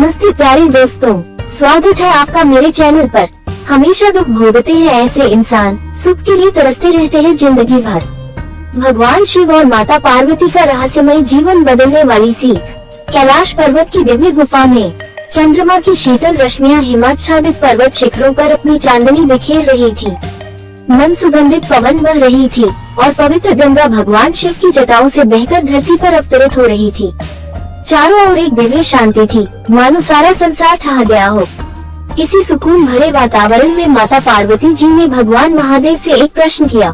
नमस्ते प्यारे दोस्तों, स्वागत है आपका मेरे चैनल पर। हमेशा दुख भोगते हैं ऐसे इंसान सुख के लिए तरसते रहते हैं जिंदगी भर। भगवान शिव और माता पार्वती का रहस्यमय जीवन बदलने वाली सीख। कैलाश पर्वत की दिव्य गुफा में चंद्रमा की शीतल रश्मियां हिमाच्छादित पर्वत शिखरों पर अपनी चांदनी बिखेर रही थी। मन सुगंधित पवन बह रही थी और पवित्र गंगा भगवान शिव की जटाओं से बहकर धरती पर अवतरित हो रही थी। चारों ओर एक दिव्य शांति थी, मानो सारा संसार ठहर गया हो। इसी सुकून भरे वातावरण में माता पार्वती जी ने भगवान महादेव से एक प्रश्न किया।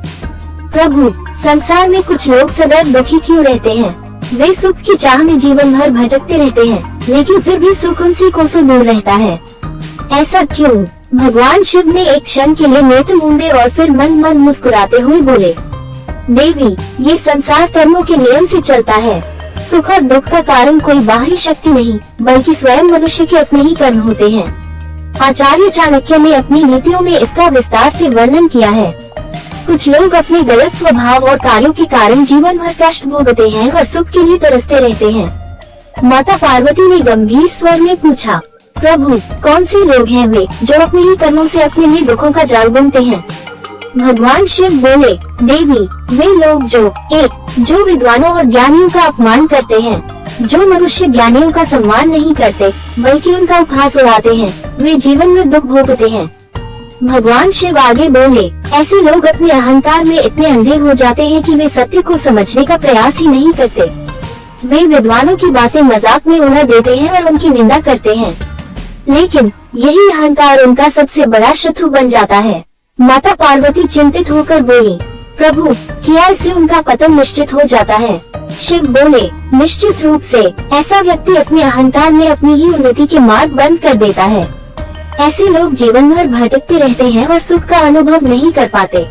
प्रभु, संसार में कुछ लोग सदैव दुखी क्यों रहते हैं? वे सुख की चाह में जीवन भर भटकते रहते हैं, लेकिन फिर भी सुख उनसे कोसों दूर रहता है। ऐसा क्यों? भगवान शिव ने एक क्षण के लिए नेत्र मूंदे और फिर मन मन मुस्कुराते हुए बोले, देवी, ये संसार कर्मों के नियम से चलता है। सुख और दुख का कारण कोई बाहरी शक्ति नहीं, बल्कि स्वयं मनुष्य के अपने ही कर्म होते हैं। आचार्य चाणक्य ने अपनी नीतियों में इसका विस्तार से वर्णन किया है। कुछ लोग अपने गलत स्वभाव और कार्यों के कारण जीवन भर कष्ट भोगते हैं और सुख के लिए तरसते रहते हैं। माता पार्वती ने गंभीर स्वर में पूछा, प्रभु, कौन से लोग हैं वे जो अपने ही कर्मों से अपने लिए दुखों का जाल बुनते हैं? भगवान शिव बोले, देवी, वे लोग जो विद्वानों और ज्ञानियों का अपमान करते हैं, जो मनुष्य ज्ञानियों का सम्मान नहीं करते बल्कि उनका उपहास उड़ाते हैं, वे जीवन में दुख भोगते हैं। भगवान शिव आगे बोले, ऐसे लोग अपने अहंकार में इतने अंधे हो जाते हैं कि वे सत्य को समझने का प्रयास ही नहीं करते। वे विद्वानों की बातें मजाक में उड़ा देते हैं और उनकी निंदा करते हैं, लेकिन यही अहंकार उनका सबसे बड़ा शत्रु बन जाता है। माता पार्वती चिंतित होकर बोली, प्रभु, क्या इससे उनका पतन निश्चित हो जाता है? शिव बोले, निश्चित रूप से। ऐसा व्यक्ति अपने अहंकार में अपनी ही उन्नति के मार्ग बंद कर देता है। ऐसे लोग जीवन भर भटकते रहते हैं और सुख का अनुभव नहीं कर पाते।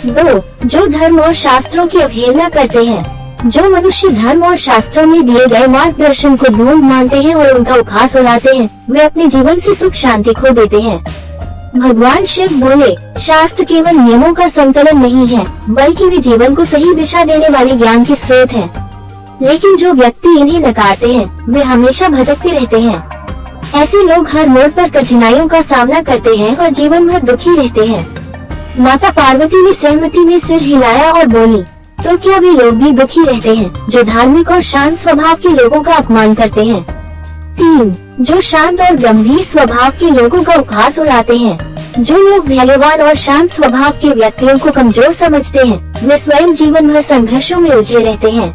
2. जो धर्म और शास्त्रों की अवहेलना करते हैं। जो मनुष्य धर्म और शास्त्रों में दिए गए मार्गदर्शन को ढूंढ मानते हैं और उनका उपहास उड़ाते हैं, वे अपने जीवन से सुख शांति खो देते हैं। भगवान शिव बोले, शास्त्र केवल नियमों का संकलन नहीं है, बल्कि वे जीवन को सही दिशा देने वाले ज्ञान के स्रोत हैं। लेकिन जो व्यक्ति इन्हें नकारते हैं, वे हमेशा भटकते रहते हैं। ऐसे लोग हर मोड़ पर कठिनाइयों का सामना करते हैं और जीवन भर दुखी रहते हैं। माता पार्वती ने सहमति में सिर हिलाया और बोली, तो क्या वे लोग भी दुखी रहते हैं जो धार्मिक और शांत स्वभाव के लोगों का अपमान करते हैं? 3. जो शांत और गंभीर स्वभाव के लोगों का उपहास उड़ाते हैं। जो लोग धैर्यवान और शांत स्वभाव के व्यक्तियों को कमजोर समझते हैं, वे स्वयं जीवन भर संघर्षों में उलझे रहते हैं।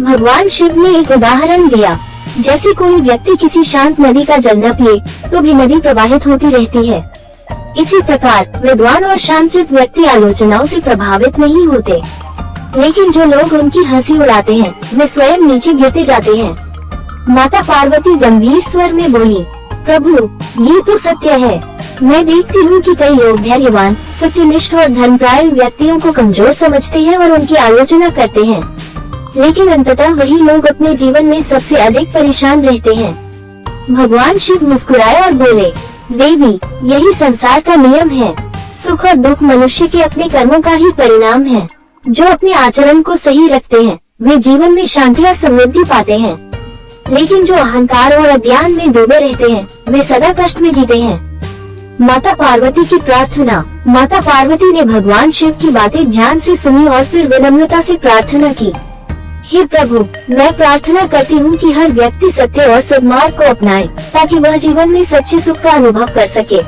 भगवान शिव ने एक उदाहरण दिया, जैसे कोई व्यक्ति किसी शांत नदी का जल न पिए तो भी नदी प्रवाहित होती रहती है। इसी प्रकार विद्वान और शांतचित्त व्यक्ति आलोचनाओं से प्रभावित नहीं होते, लेकिन जो लोग उनकी हंसी उड़ाते हैं, वे स्वयं नीचे गिरते जाते हैं। माता पार्वती गंभीर स्वर में बोली, प्रभु, ये तो सत्य है। मैं देखती हूँ कि कई लोग धैर्यवान, सत्यनिष्ठ और धर्मप्राय व्यक्तियों को कमजोर समझते हैं और उनकी आलोचना करते हैं, लेकिन अंततः वही लोग अपने जीवन में सबसे अधिक परेशान रहते हैं। भगवान शिव मुस्कुराए और बोले, देवी, यही संसार का नियम है। सुख और दुख मनुष्य के अपने कर्मों का ही परिणाम है। जो अपने आचरण को सही रखते हैं, वे जीवन में शांति और समृद्धि पाते हैं, लेकिन जो अहंकार और अज्ञान में डूबे रहते हैं, वे सदा कष्ट में जीते हैं। माता पार्वती की प्रार्थना। माता पार्वती ने भगवान शिव की बातें ध्यान से सुनी और फिर विनम्रता से प्रार्थना की, हे प्रभु, मैं प्रार्थना करती हूँ कि हर व्यक्ति सत्य और सद्मार्ग को अपनाए, ताकि वह जीवन में सच्चे सुख का अनुभव कर सके।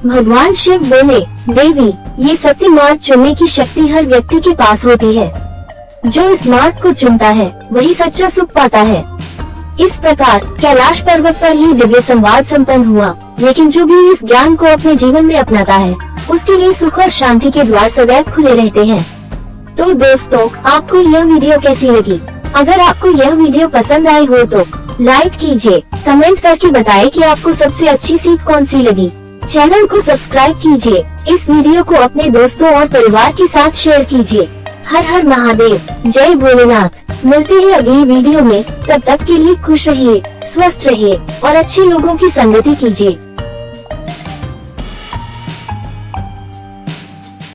भगवान शिव बोले, देवी, ये सत्य मार्ग चुनने की शक्ति हर व्यक्ति के पास होती है। जो इस मार्ग को चुनता है, वही सच्चा सुख पाता है। इस प्रकार कैलाश पर्वत पर ही दिव्य संवाद संपन्न हुआ, लेकिन जो भी इस ज्ञान को अपने जीवन में अपनाता है, उसके लिए सुख और शांति के द्वार सदैव खुले रहते हैं। तो दोस्तों, आपको यह वीडियो कैसी लगी? अगर आपको यह वीडियो पसंद आई हो तो लाइक कीजिए, कमेंट करके बताएं कि आपको सबसे अच्छी सीख कौन सी लगी। चैनल को सब्सक्राइब कीजिए। इस वीडियो को अपने दोस्तों और परिवार के साथ शेयर कीजिए। हर हर महादेव, जय भोलेनाथ। मिलते हैं अगली वीडियो में, तब तक के लिए खुश रहिए, स्वस्थ रहिए और अच्छे लोगों की संगति कीजिए।